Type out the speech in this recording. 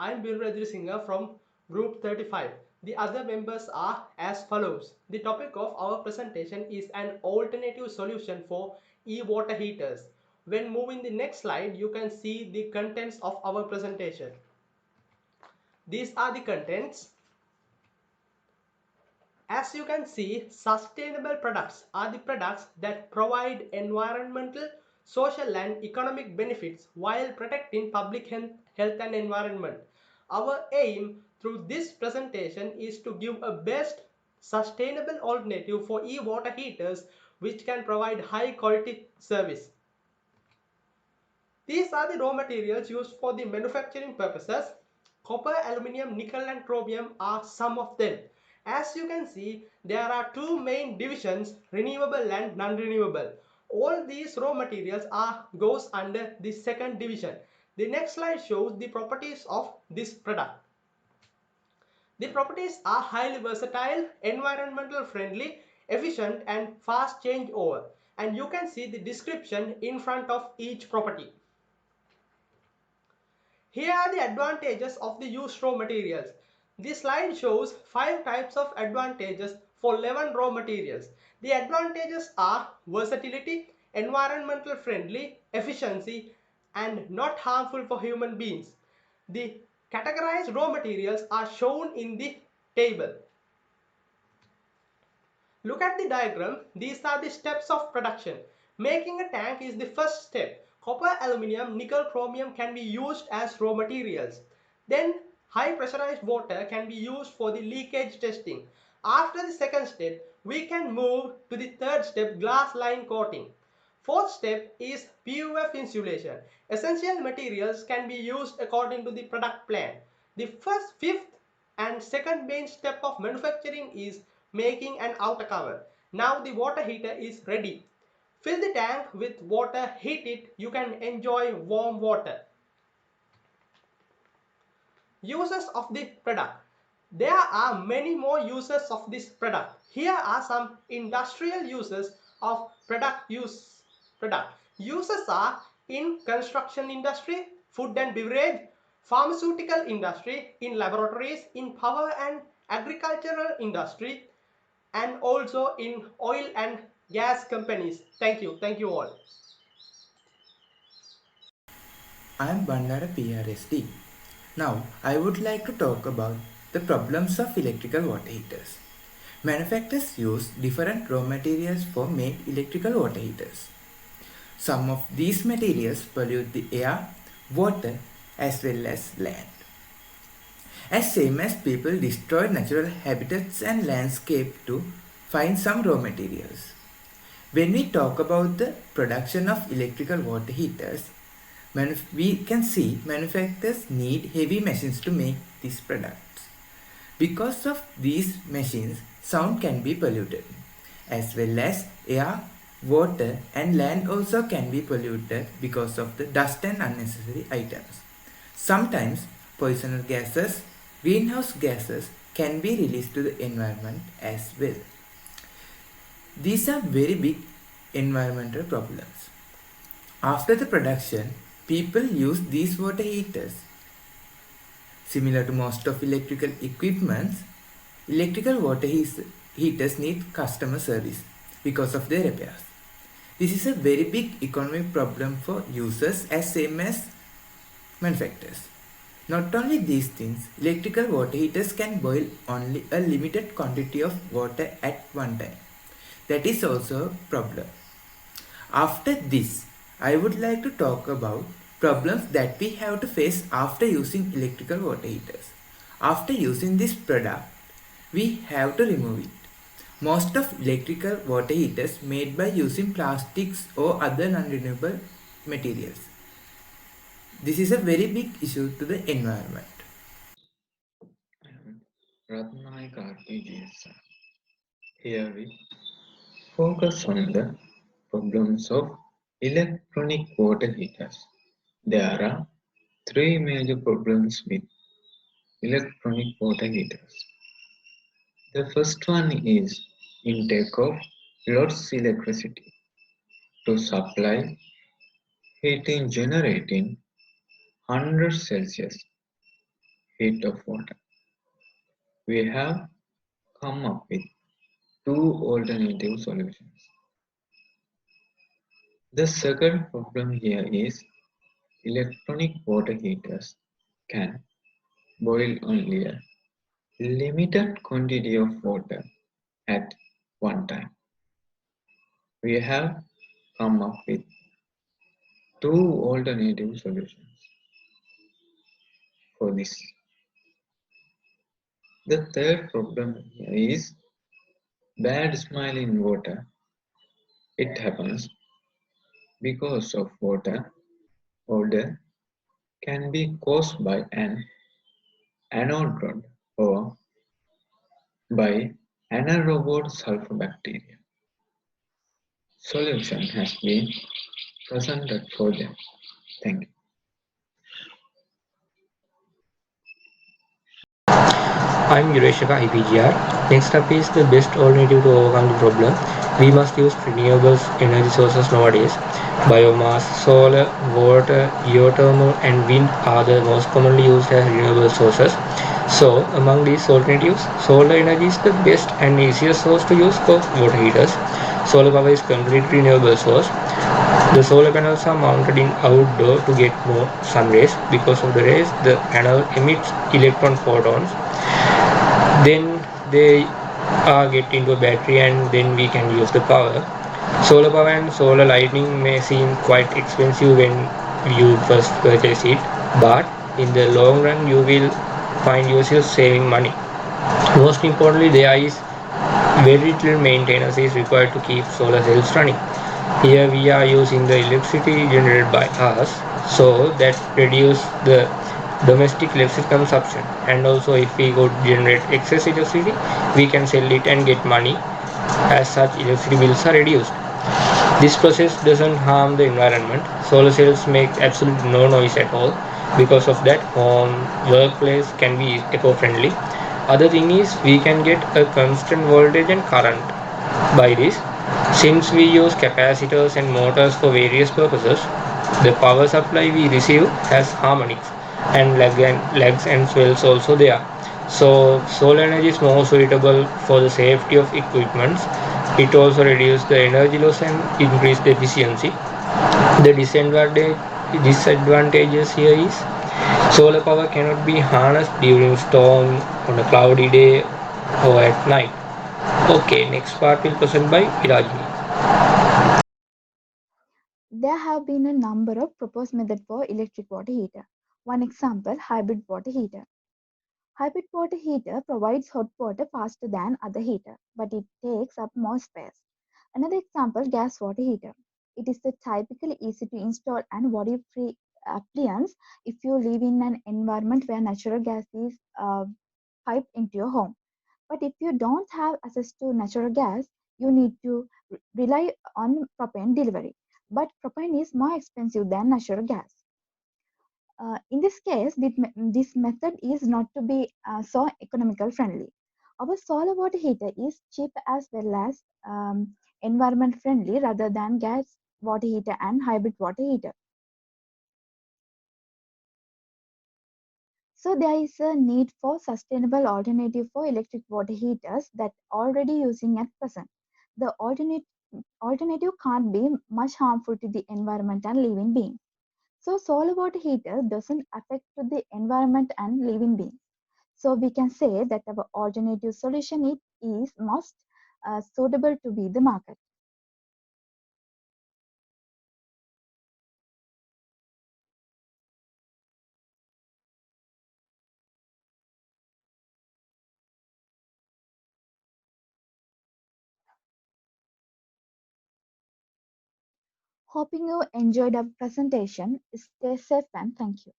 I'm Birrajri Singha from Group 35. The other members are as follows. The topic of our presentation is an alternative solution for e-water heaters. When moving the next slide, you can see the contents of our presentation. These are the contents. As you can see, sustainable products are the products that provide environmental, social and economic benefits while protecting public health and environment. Our aim through this presentation is to give a best sustainable alternative for e-water heaters which can provide high quality service. These are the raw materials used for the manufacturing purposes. Copper, aluminium, nickel and chromium are some of them. As you can see, there are two main divisions, renewable and non-renewable. All these raw materials goes under the second division. The next slide shows the properties of this product. The properties are highly versatile, environmental friendly, efficient and fast changeover. And you can see the description in front of each property. Here are the advantages of the used raw materials. This slide shows 5 types of advantages for 11 raw materials. The advantages are versatility, environmental friendly, efficiency and not harmful for human beings. The categorized raw materials are shown in the table. Look at the diagram. These are the steps of production. Making a tank is the first step. Copper, aluminium, nickel, chromium can be used as raw materials. Then high pressurized water can be used for the leakage testing. After the second step, we can move to the third step, glass line coating. Fourth step is PUF insulation. Essential materials can be used according to the product plan. The first, fifth and second main step of manufacturing is making an outer cover. Now the water heater is ready. Fill the tank with water, heat it, you can enjoy warm water. Uses of the product. There are many more uses of this product. Here are some industrial uses of product. Uses are in construction industry, food and beverage, pharmaceutical industry, in laboratories, in power and agricultural industry, and also in oil and gas companies. Thank you. Thank you all. I am Bandara PRSD. Now, I would like to talk about the problems of electrical water heaters. Manufacturers use different raw materials for made electrical water heaters. Some of these materials pollute the air, water, as well as land. As same as people destroy natural habitats and landscape to find some raw materials. When we talk about the production of electrical water heaters, we can see manufacturers need heavy machines to make these products. Because of these machines, sound can be polluted, as well as air, water and land also can be polluted because of the dust and unnecessary items. Sometimes poisonous gases, greenhouse gases can be released to the environment as well. These are very big environmental problems. After the production, people use these water heaters. Similar to most of electrical equipments, electrical water heaters need customer service because of their repairs. This is a very big economic problem for users as same as manufacturers. Not only these things, electrical water heaters can boil only a limited quantity of water at one time. That is also a problem. After this, I would like to talk about problems that we have to face after using electrical water heaters. After using this product, we have to remove it. Most of electrical water heaters made by using plastics or other non-renewable materials. This is a very big issue to the environment. Ratnayaka RPGS. Here we focus on the problems of electronic water heaters. There are three major problems with electronic water heaters. The first one is intake of lots electricity to supply heating generating 100 Celsius. heat of water. We have come up with two alternative solutions. The second problem here is electronic water heaters can boil only a limited quantity of water at one time. We have come up with two alternative solutions for this. The third problem here is bad smell in water. It happens because of water odor can be caused by an anode rod or by anaerobic sulfur bacteria. Solution has been presented for them. Thank you. I'm Yureshika IPGR. Next up is the best alternative to overcome the problem. We must use renewable energy sources nowadays. Biomass, solar, water, geothermal, and wind are the most commonly used as renewable sources. So, among these alternatives, solar energy is the best and easiest source to use for water heaters. Solar power is completely renewable source. The solar panels are mounted in outdoor to get more sun rays. Because of the rays, the panel emits electron photons, then they get into a battery and then we can use the power. Solar power and solar lighting may seem quite expensive when you first purchase it, but in the long run you will find yourself saving money. Most importantly, there is very little maintenance is required to keep solar cells running. Here we are using the electricity generated by us, so that reduce the domestic electricity consumption. And also, if we could generate excess electricity, we can sell it and get money. As such, electricity bills are reduced. This process doesn't harm the environment. Solar cells make absolutely no noise at all. Because of that, home, workplace can be eco-friendly. Other thing is we can get a constant voltage and current. By this, since we use capacitors and motors for various purposes, the power supply we receive has harmonics and lags and swells also there. So solar energy is more suitable for the safety of equipments. It also reduces the energy loss and increase the efficiency. The disadvantages here is solar power cannot be harnessed during storm, on a cloudy day, or at night. Okay, next part will present by Virajini. There have been a number of proposed methods for electric water heater. One example, hybrid water heater. Hybrid water heater provides hot water faster than other heater, but it takes up more space. Another example, gas water heater. It is a typically easy to install and worry-free appliance if you live in an environment where natural gas is piped into your home. But if you don't have access to natural gas, you need to rely on propane delivery. But propane is more expensive than natural gas. In this case, this method is not to be so economical friendly. Our solar water heater is cheap as well as environment friendly rather than gas water heater and hybrid water heater. So there is a need for sustainable alternative for electric water heaters that already using at present. The alternative can't be much harmful to the environment and living beings. So solar water heater doesn't affect to the environment and living beings. So we can say that our alternative solution is most suitable to be the market. Hoping you enjoyed our presentation. Stay safe and thank you.